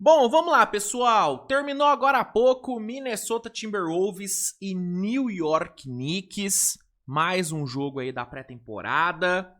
Bom, vamos lá, pessoal. Terminou agora há pouco Minnesota Timberwolves e New York Knicks. Mais um jogo aí da pré-temporada.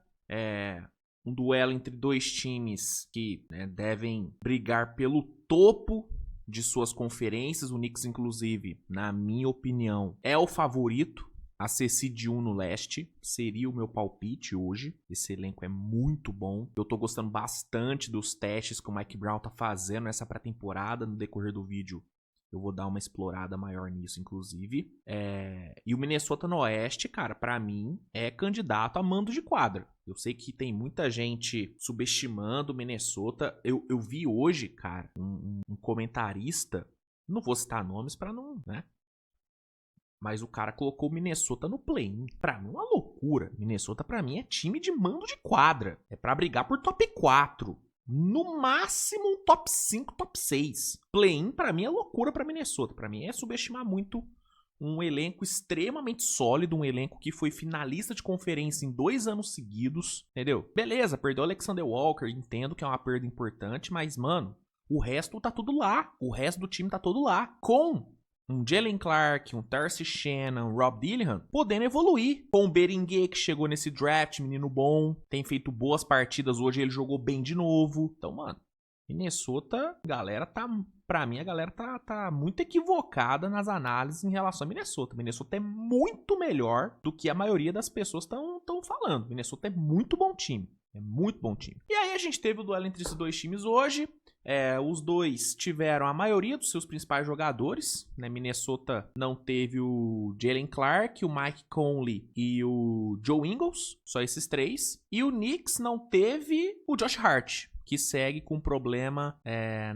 Um duelo entre dois times que devem brigar pelo topo de suas conferências. O Knicks, inclusive, na minha opinião, é o favorito a ser seed 1 no leste. Seria o meu palpite hoje. Esse elenco é muito bom. Eu tô gostando bastante dos testes que o Mike Brown tá fazendo nessa pré-temporada. No decorrer do vídeo eu vou dar uma explorada maior nisso, inclusive. E o Minnesota no oeste, cara, pra mim é candidato a mando de quadra. Eu sei que tem muita gente subestimando o Minnesota. Eu vi hoje, cara, um comentarista, não vou citar nomes pra não, né? Mas o cara colocou o Minnesota no play-in. Pra mim, uma loucura. Minnesota, pra mim, é time de mando de quadra. É pra brigar por top 4. No máximo, um top 5, top 6. Play-in, pra mim, é loucura pra Minnesota. Pra mim, é subestimar muito um elenco extremamente sólido. Um elenco que foi finalista de conferência em 2 anos seguidos. Entendeu? Beleza, perdeu o Alexander Walker. Entendo que é uma perda importante. Mas, mano, o resto tá tudo lá. O resto do time tá todo lá. Com um Jalen Clark, um Tarcy Shannon, um Rob Dillingham, podendo evoluir. Com o Beringuet, que chegou nesse draft, menino bom, tem feito boas partidas, hoje ele jogou bem de novo. Então, mano, Minnesota, pra mim a galera tá muito equivocada nas análises em relação a Minnesota. Minnesota é muito melhor do que a maioria das pessoas estão falando. Minnesota é muito bom time. É muito bom time. E aí a gente teve o duelo entre esses dois times hoje. Os dois tiveram a maioria dos seus principais jogadores, né? Minnesota não teve o Jalen Clark, o Mike Conley e o Joe Ingles, só esses 3. E o Knicks não teve o Josh Hart, que segue com problema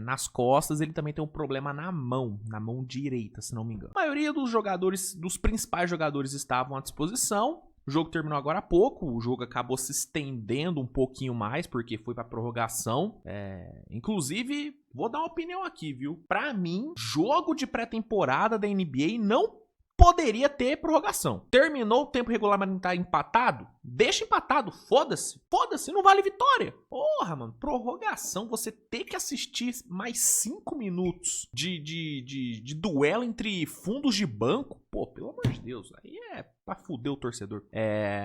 nas costas. Ele também tem um problema na mão direita, se não me engano. A maioria dos jogadores, dos principais jogadores, estavam à disposição. O jogo terminou agora há pouco, o jogo acabou se estendendo um pouquinho mais, porque foi pra prorrogação. Inclusive, vou dar uma opinião aqui, viu? Pra mim, jogo de pré-temporada da NBA não poderia ter prorrogação. Terminou o tempo regulamentar empatado? Deixa empatado, foda-se. Foda-se, não vale vitória. Porra, mano, prorrogação, você ter que assistir mais 5 minutos de duelo entre fundos de banco. Pô, pelo amor de Deus, aí é pra fuder o torcedor.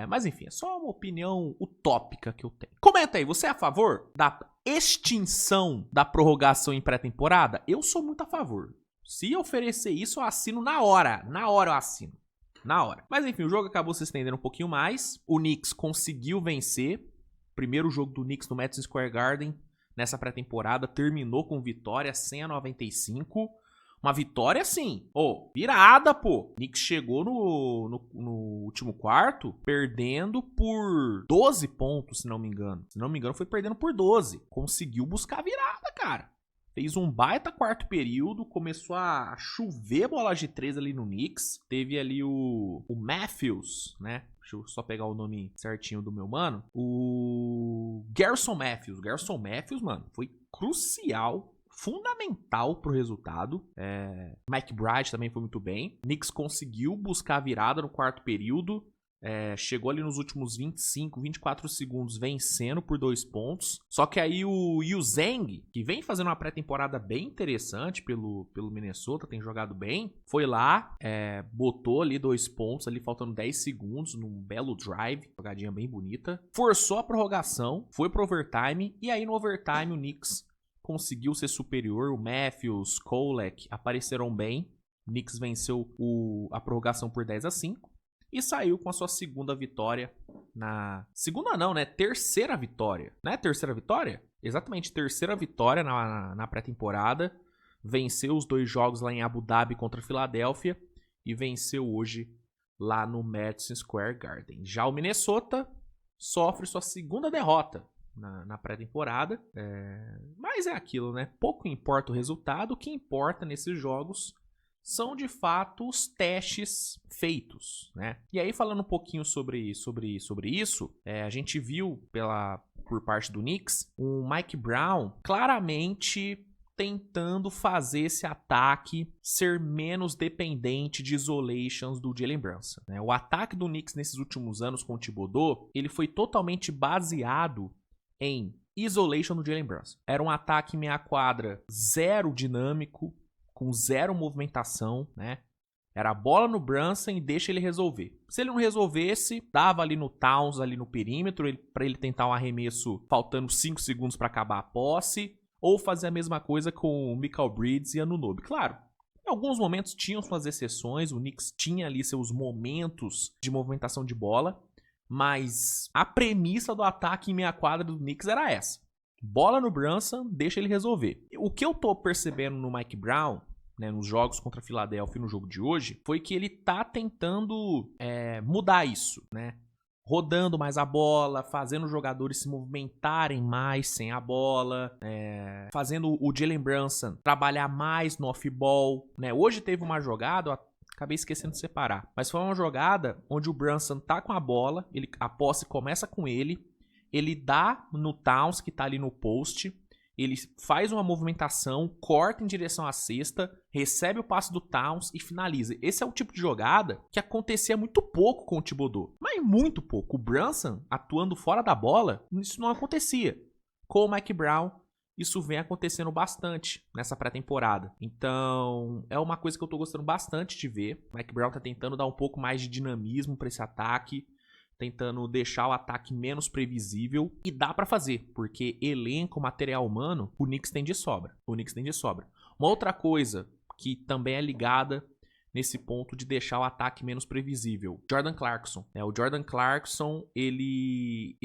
Mas enfim, é só uma opinião utópica que eu tenho. Comenta aí, você é a favor da extinção da prorrogação em pré-temporada? Eu sou muito a favor. Se oferecer isso, eu assino na hora. Na hora eu assino. Na hora. Mas enfim, o jogo acabou se estendendo um pouquinho mais. O Knicks conseguiu vencer. Primeiro jogo do Knicks no Madison Square Garden nessa pré-temporada. Terminou com vitória 100-95. Uma vitória assim. Virada, pô. O Knicks chegou no último quarto perdendo por 12 pontos, se não me engano. Se não me engano, foi perdendo por 12. Conseguiu buscar a virada, cara. Fez um baita quarto período, começou a chover bolas de 3 ali no Knicks. Teve ali o Matthews, né? Deixa eu só pegar o nome certinho do meu mano. O Garrison Matthews. Garrison Matthews, mano, foi crucial, fundamental pro resultado. Mike Bright também foi muito bem. Knicks conseguiu buscar a virada no quarto período. Chegou ali nos últimos 25, 24 segundos vencendo por 2 pontos. Só que aí o Zhang, que vem fazendo uma pré-temporada bem interessante pelo Minnesota, tem jogado bem, foi lá, botou ali 2 pontos, ali faltando 10 segundos, num belo drive, jogadinha bem bonita. Forçou a prorrogação, foi pro overtime, e aí no overtime o Knicks conseguiu ser superior. O Matthews, Kolek apareceram bem. O Knicks venceu a prorrogação por 10-5. E saiu com a sua segunda vitória Segunda não, né? Terceira vitória. Né? Terceira vitória? Exatamente, terceira vitória na pré-temporada. Venceu os 2 jogos lá em Abu Dhabi contra a Filadélfia. E venceu hoje lá no Madison Square Garden. Já o Minnesota sofre sua segunda derrota na pré-temporada. Mas é aquilo, né? Pouco importa o resultado. O que importa nesses jogos são de fato os testes feitos, né? E aí, falando um pouquinho sobre isso, a gente viu por parte do Knicks o Mike Brown claramente tentando fazer esse ataque ser menos dependente de isolations do Jalen Brunson, né? O ataque do Knicks nesses últimos anos com o Thibodeau, ele foi totalmente baseado em isolation do Jalen Brunson. Era um ataque meia quadra zero dinâmico, com zero movimentação, né? Era a bola no Brunson e deixa ele resolver. Se ele não resolvesse, dava ali no Towns, ali no perímetro, para ele tentar um arremesso faltando 5 segundos para acabar a posse, ou fazer a mesma coisa com o Mikal Bridges e Anunoby. Claro, em alguns momentos tinham suas exceções, o Knicks tinha ali seus momentos de movimentação de bola, mas a premissa do ataque em meia quadra do Knicks era essa. Bola no Brunson, deixa ele resolver. O que eu tô percebendo no Mike Brown, né, nos jogos contra a Philadelphia e no jogo de hoje, foi que ele tá tentando mudar isso, né? Rodando mais a bola, fazendo os jogadores se movimentarem mais sem a bola, fazendo o Jalen Brunson trabalhar mais no off-ball, né? Hoje teve uma jogada, eu acabei esquecendo de separar, mas foi uma jogada onde o Brunson tá com a bola, a posse começa com ele dá no Towns, que tá ali no post, ele faz uma movimentação, corta em direção à cesta, recebe o passe do Towns e finaliza. Esse é o tipo de jogada que acontecia muito pouco com o Thibodeau. Mas muito pouco. O Brunson atuando fora da bola, isso não acontecia. Com o Mike Brown, isso vem acontecendo bastante nessa pré-temporada. Então, é uma coisa que eu tô gostando bastante de ver. O Mike Brown tá tentando dar um pouco mais de dinamismo para esse ataque, tentando deixar o ataque menos previsível, e dá pra fazer, porque elenco, material humano, o Knicks tem de sobra. Uma outra coisa que também é ligada nesse ponto de deixar o ataque menos previsível, Jordan Clarkson. O Jordan Clarkson, ele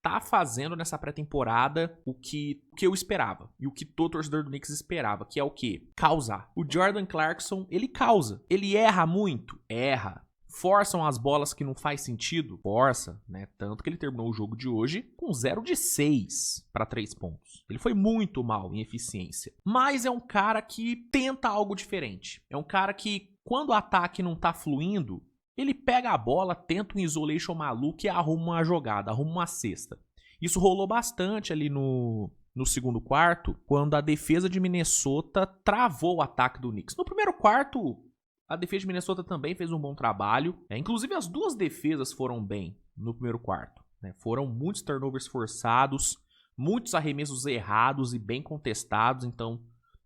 tá fazendo nessa pré-temporada o que eu esperava, e o que todo torcedor do Knicks esperava, que é o quê? Causar. O Jordan Clarkson, ele causa. Ele erra muito? Erra. Forçam as bolas que não faz sentido? Força, né? Tanto que ele terminou o jogo de hoje com 0 de 6 para 3 pontos. Ele foi muito mal em eficiência. Mas é um cara que tenta algo diferente. É um cara que, quando o ataque não tá fluindo, ele pega a bola, tenta um isolation maluco e arruma uma jogada, arruma uma cesta. Isso rolou bastante ali no segundo quarto, quando a defesa de Minnesota travou o ataque do Knicks. No primeiro quarto, a defesa de Minnesota também fez um bom trabalho. Inclusive, as duas defesas foram bem no primeiro quarto. Foram muitos turnovers forçados, muitos arremessos errados e bem contestados. Então,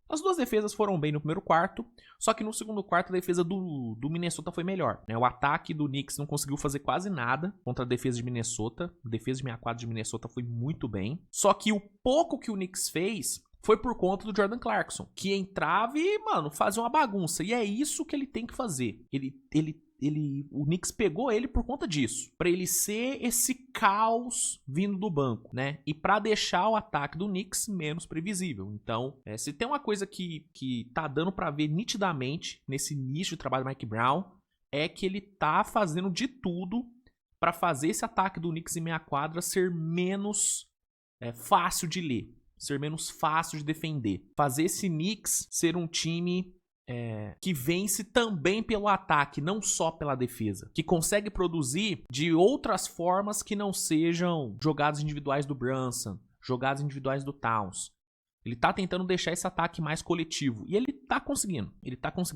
as duas defesas foram bem no primeiro quarto. Só que no segundo quarto, a defesa do Minnesota foi melhor. O ataque do Knicks não conseguiu fazer quase nada contra a defesa de Minnesota. A defesa de meia quadra de Minnesota foi muito bem. Só que o pouco que o Knicks fez foi por conta do Jordan Clarkson, que entrava e, mano, fazia uma bagunça. E é isso que ele tem que fazer. O Knicks pegou ele por conta disso, pra ele ser esse caos vindo do banco, né? E pra deixar o ataque do Knicks menos previsível. Então, se tem uma coisa que tá dando pra ver nitidamente nesse início de trabalho do Mike Brown, é que ele tá fazendo de tudo pra fazer esse ataque do Knicks em meia quadra ser menos fácil de ler, ser menos fácil de defender. Fazer esse Knicks ser um time que vence também pelo ataque, não só pela defesa. Que consegue produzir de outras formas que não sejam jogadas individuais do Brunson, jogadas individuais do Towns. Ele tá tentando deixar esse ataque mais coletivo. E ele tá conseguindo.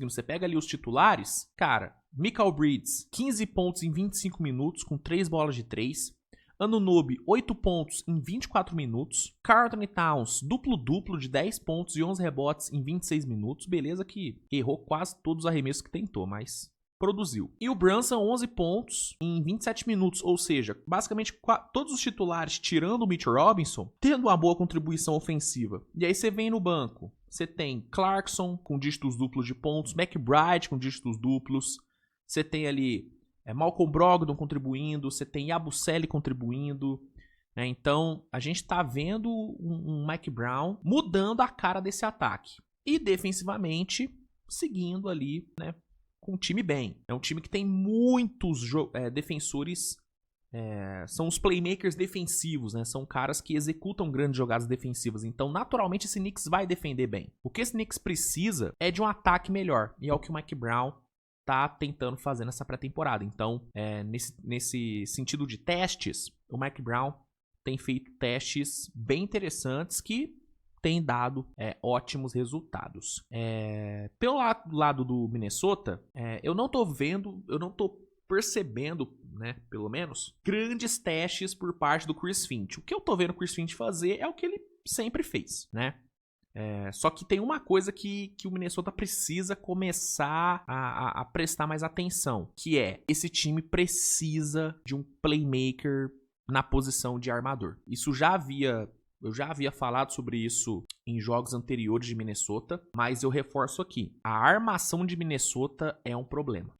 Você pega ali os titulares, cara, Mikal Bridges, 15 pontos em 25 minutos, com 3 bolas de 3. Anunoby, 8 pontos em 24 minutos. Karl-Anthony Towns, duplo-duplo de 10 pontos e 11 rebotes em 26 minutos. Beleza que errou quase todos os arremessos que tentou, mas produziu. E o Brunson, 11 pontos em 27 minutos. Ou seja, basicamente todos os titulares, tirando o Mitch Robinson, tendo uma boa contribuição ofensiva. E aí você vem no banco. Você tem Clarkson com dígitos duplos de pontos. McBride com dígitos duplos. Você tem ali Malcolm Brogdon contribuindo, você tem Yabusele contribuindo, né? Então, a gente tá vendo um Mike Brown mudando a cara desse ataque. E defensivamente, seguindo ali, né, com um time bem. É um time que tem muitos defensores, são os playmakers defensivos, né? São caras que executam grandes jogadas defensivas. Então, naturalmente, esse Knicks vai defender bem. O que esse Knicks precisa é de um ataque melhor. E é o que o Mike Brown tá tentando fazer nessa pré-temporada. Então, nesse sentido de testes, o Mike Brown tem feito testes bem interessantes que têm dado ótimos resultados. Pelo lado do Minnesota, eu não tô percebendo, né, pelo menos, grandes testes por parte do Chris Finch. O que eu tô vendo o Chris Finch fazer é o que ele sempre fez, né? Só que tem uma coisa que o Minnesota precisa começar a prestar mais atenção, que é, esse time precisa de um playmaker na posição de armador. Eu já havia falado sobre isso em jogos anteriores de Minnesota, mas eu reforço aqui. A armação de Minnesota é um problema.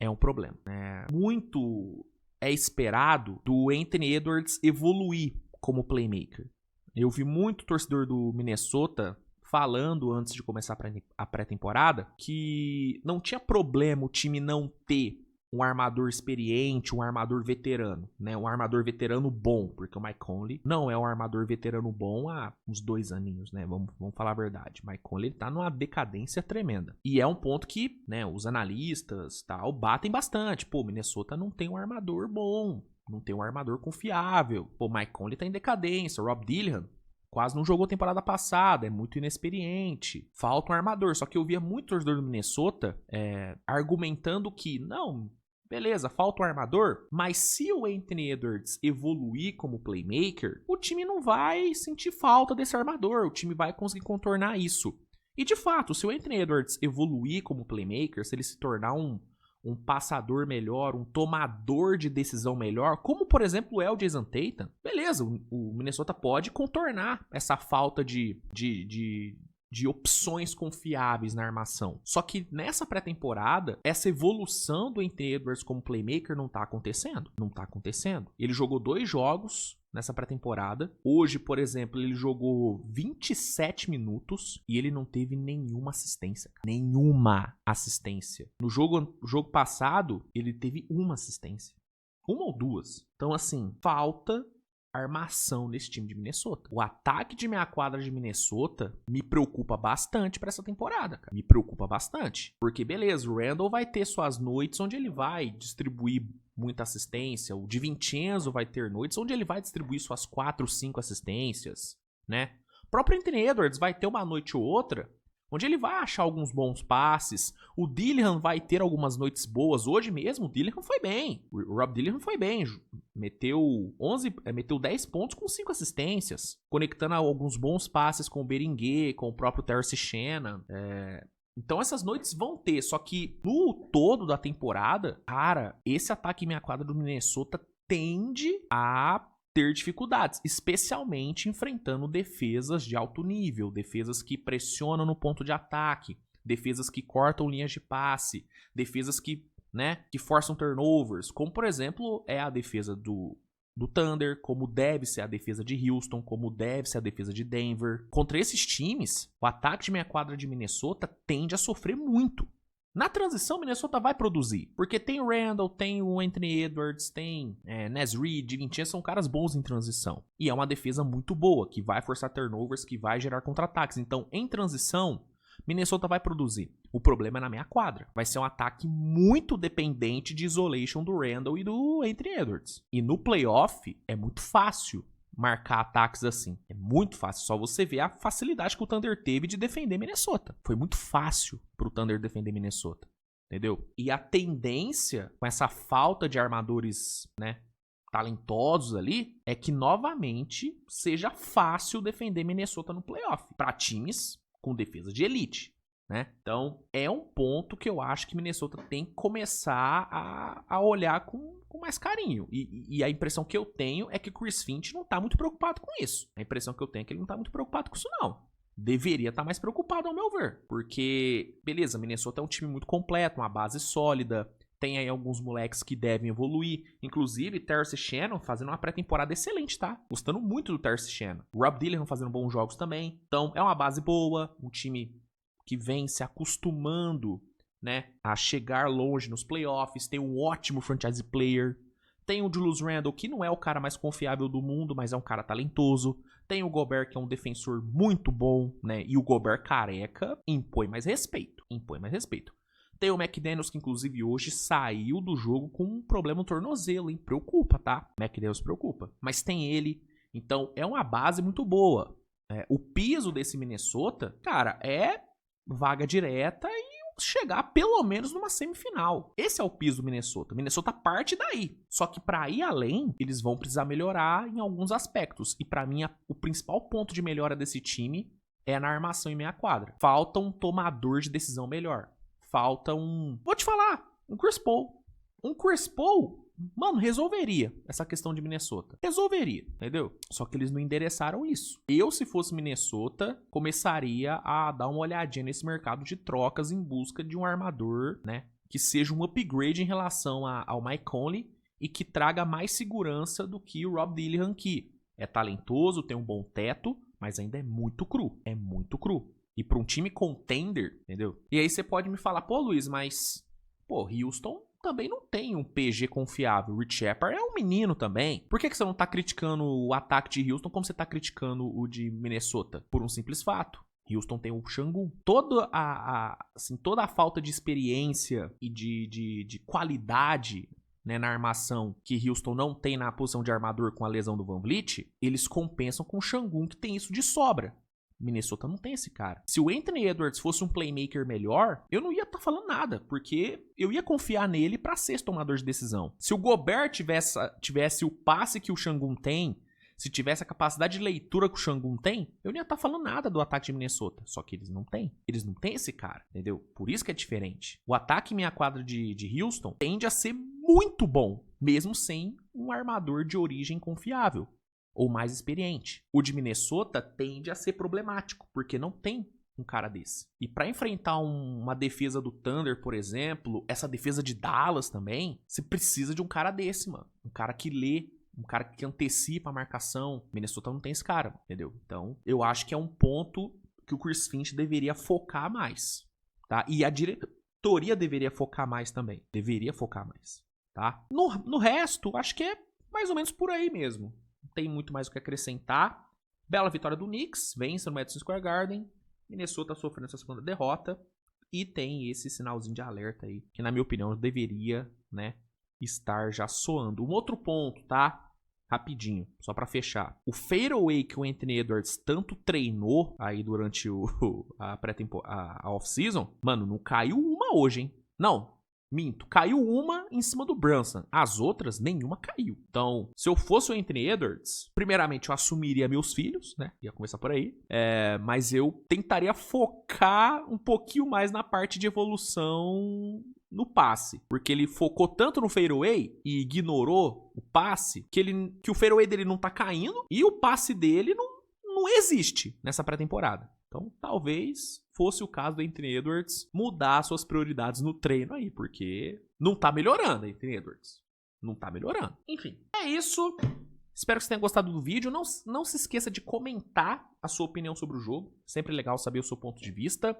Muito é esperado do Anthony Edwards evoluir como playmaker. Eu vi muito torcedor do Minnesota falando antes de começar a pré-temporada que não tinha problema o time não ter um armador experiente, um armador veterano, né? Um armador veterano bom, porque o Mike Conley não é um armador veterano bom há uns 2 aninhos, né? Vamos falar a verdade. Mike Conley tá numa decadência tremenda. E é um ponto que, né, os analistas tal batem bastante. Pô, Minnesota não tem um armador bom, não tem um armador confiável. Pô, Mike Conley tá em decadência. Rob Dillingham quase não jogou temporada passada, é muito inexperiente. Falta um armador. Só que eu via muito torcedor do Minnesota argumentando que, não, beleza, falta um armador, mas se o Anthony Edwards evoluir como playmaker, o time não vai sentir falta desse armador, o time vai conseguir contornar isso. E de fato, se o Anthony Edwards evoluir como playmaker, se ele se tornar um passador melhor, um tomador de decisão melhor, como por exemplo é o Jason Tatum, beleza, o Minnesota pode contornar essa falta de opções confiáveis na armação. Só que nessa pré-temporada, essa evolução do Anthony Edwards como playmaker não tá acontecendo. Não tá acontecendo. Ele jogou 2 jogos nessa pré-temporada. Hoje, por exemplo, ele jogou 27 minutos e ele não teve nenhuma assistência. Nenhuma assistência. No jogo passado, ele teve 1 assistência. 1 ou 2. Então, assim, falta armação nesse time de Minnesota. O ataque de meia quadra de Minnesota me preocupa bastante pra essa temporada, cara. Me preocupa bastante. Porque, beleza, o Randall vai ter suas noites onde ele vai distribuir muita assistência. O DiVincenzo vai ter noites onde ele vai distribuir suas 4, 5 assistências, né? O próprio Anthony Edwards vai ter uma noite ou outra onde ele vai achar alguns bons passes. O Dillingham vai ter algumas noites boas. Hoje mesmo o Dillingham foi bem. O Rob Dillingham foi bem. Meteu 10 pontos com 5 assistências. Conectando alguns bons passes com o Beringer, com o próprio Terrence Shannon. Então essas noites vão ter. Só que no todo da temporada, cara, esse ataque em meia quadra do Minnesota tende a ter dificuldades, especialmente enfrentando defesas de alto nível, defesas que pressionam no ponto de ataque, defesas que cortam linhas de passe, defesas que forçam turnovers, como por exemplo é a defesa do Thunder, como deve ser a defesa de Houston, como deve ser a defesa de Denver. Contra esses times, o ataque de meia quadra de Minnesota tende a sofrer muito. Na transição, Minnesota vai produzir, porque tem o Randall, tem o Anthony Edwards, tem Naz Reid, DiVincenzo, são caras bons em transição. E é uma defesa muito boa, que vai forçar turnovers, que vai gerar contra-ataques. Então, em transição, Minnesota vai produzir. O problema é na meia quadra. Vai ser um ataque muito dependente de isolation do Randall e do Anthony Edwards. E no playoff, é muito fácil marcar ataques assim. É muito fácil. Só você ver a facilidade que o Thunder teve de defender Minnesota. Foi muito fácil pro Thunder defender Minnesota. Entendeu? E a tendência, com essa falta de armadores, talentosos ali, é que novamente seja fácil defender Minnesota no playoff. Para times com defesa de elite. Então, é um ponto que eu acho que Minnesota tem que começar a olhar com mais carinho. E a impressão que eu tenho é que o Chris Finch não tá muito preocupado com isso. A impressão que eu tenho é que ele não tá muito preocupado com isso, não. Deveria estar mais preocupado, ao meu ver. Porque, beleza, Minnesota é um time muito completo, uma base sólida. Tem aí alguns moleques que devem evoluir. Inclusive, Terrence Shannon fazendo uma pré-temporada excelente, tá? Gostando muito do Terrence Shannon. Rob Dillingham fazendo bons jogos também. Então, é uma base boa, um time que vem se acostumando, a chegar longe nos playoffs. Tem um ótimo franchise player. Tem o Julius Randle, que não é o cara mais confiável do mundo, mas é um cara talentoso. Tem o Gobert, que é um defensor muito bom, E o Gobert careca impõe mais respeito. Tem o McDaniels, que inclusive hoje saiu do jogo com um problema no tornozelo, hein? Preocupa, tá? McDaniels preocupa. Mas tem ele. Então, é uma base muito boa. O piso desse Minnesota, cara, é vaga direta e um chegar pelo menos numa semifinal. Esse é o piso do Minnesota. O Minnesota parte daí. Só que pra ir além, eles vão precisar melhorar em alguns aspectos. E pra mim, o principal ponto de melhora desse time é na armação em meia quadra. Falta um tomador de decisão melhor. Falta um... Vou te falar, um Chris Paul. Um Chris Paul, mano, resolveria essa questão de Minnesota. Resolveria, entendeu? Só que eles não endereçaram isso. Eu, se fosse Minnesota, começaria a dar uma olhadinha nesse mercado de trocas em busca de um armador, né? Que seja um upgrade em relação ao Mike Conley e que traga mais segurança do que o Rob Dillingham, que é talentoso, tem um bom teto, mas ainda é muito cru. É muito cru. E para um time contender, entendeu? E aí você pode me falar, pô, Luiz, mas... Pô, Houston também não tem um PG confiável. O Rich Shepard é um menino também. Por que você não tá criticando o ataque de Houston como você tá criticando o de Minnesota? Por um simples fato. Houston tem o Sengun. Toda a falta de experiência e de qualidade, né, na armação que Houston não tem na posição de armador com a lesão do VanVleet, eles compensam com o Sengun, que tem isso de sobra. Minnesota não tem esse cara. Se o Anthony Edwards fosse um playmaker melhor, eu não ia estar falando nada, porque eu ia confiar nele para ser esse tomador de decisão. Se o Gobert tivesse o passe que o Sengun tem, se tivesse a capacidade de leitura que o Sengun tem, eu não ia estar falando nada do ataque de Minnesota. Só que eles não têm. Eles não têm esse cara, entendeu? Por isso que é diferente. O ataque em meia quadra de Houston tende a ser muito bom, mesmo sem um armador de origem confiável ou mais experiente. O de Minnesota tende a ser problemático, porque não tem um cara desse. E para enfrentar uma defesa do Thunder, por exemplo, essa defesa de Dallas também, você precisa de um cara desse, mano. Um cara que lê, um cara que antecipa a marcação. Minnesota não tem esse cara, entendeu? Então, eu acho que é um ponto que o Chris Finch deveria focar mais, tá? E a diretoria deveria focar mais também. Deveria focar mais, tá? No resto, acho que é mais ou menos por aí mesmo. Tem muito mais o que acrescentar. Bela vitória do Knicks, vence no Madison Square Garden. Minnesota sofrendo essa segunda derrota. E tem esse sinalzinho de alerta aí, que na minha opinião deveria, né, estar já soando. Um outro ponto, tá? Rapidinho, só pra fechar. O fadeaway que o Anthony Edwards tanto treinou aí durante a off-season, mano, não caiu uma hoje, hein? Não. Minto, caiu uma em cima do Brunson. As outras, nenhuma caiu. Então, se eu fosse o Anthony Edwards, primeiramente eu assumiria meus filhos, né? Ia começar por aí. Mas eu tentaria focar um pouquinho mais na parte de evolução no passe. Porque ele focou tanto no fadeaway e ignorou o passe, que o fadeaway dele não tá caindo e o passe dele não existe nessa pré-temporada. Então, talvez fosse o caso do Anthony Edwards mudar suas prioridades no treino aí, porque não tá melhorando, Anthony Edwards. Não tá melhorando. Enfim, é isso. Espero que você tenha gostado do vídeo. Não se esqueça de comentar a sua opinião sobre o jogo. Sempre legal saber o seu ponto de vista.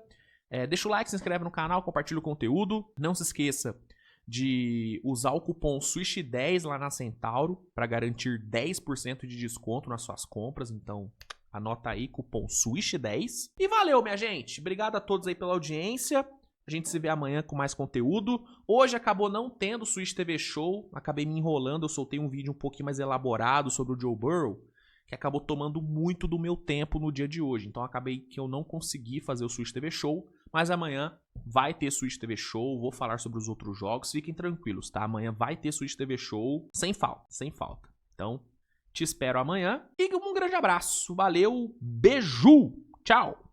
Deixa o like, se inscreve no canal, compartilha o conteúdo. Não se esqueça de usar o cupom SWISH10 lá na Centauro para garantir 10% de desconto nas suas compras. Então, anota aí, cupom SWISH10. E valeu, minha gente. Obrigado a todos aí pela audiência. A gente se vê amanhã com mais conteúdo. Hoje acabou não tendo Swish TV Show. Acabei me enrolando. Eu soltei um vídeo um pouquinho mais elaborado sobre o Joe Burrow, que acabou tomando muito do meu tempo no dia de hoje. Então acabei que eu não consegui fazer o Swish TV Show. Mas amanhã vai ter Swish TV Show. Vou falar sobre os outros jogos. Fiquem tranquilos, tá? Amanhã vai ter Swish TV Show sem falta. Sem falta. Então, te espero amanhã. E um grande abraço. Valeu. Beijo. Tchau.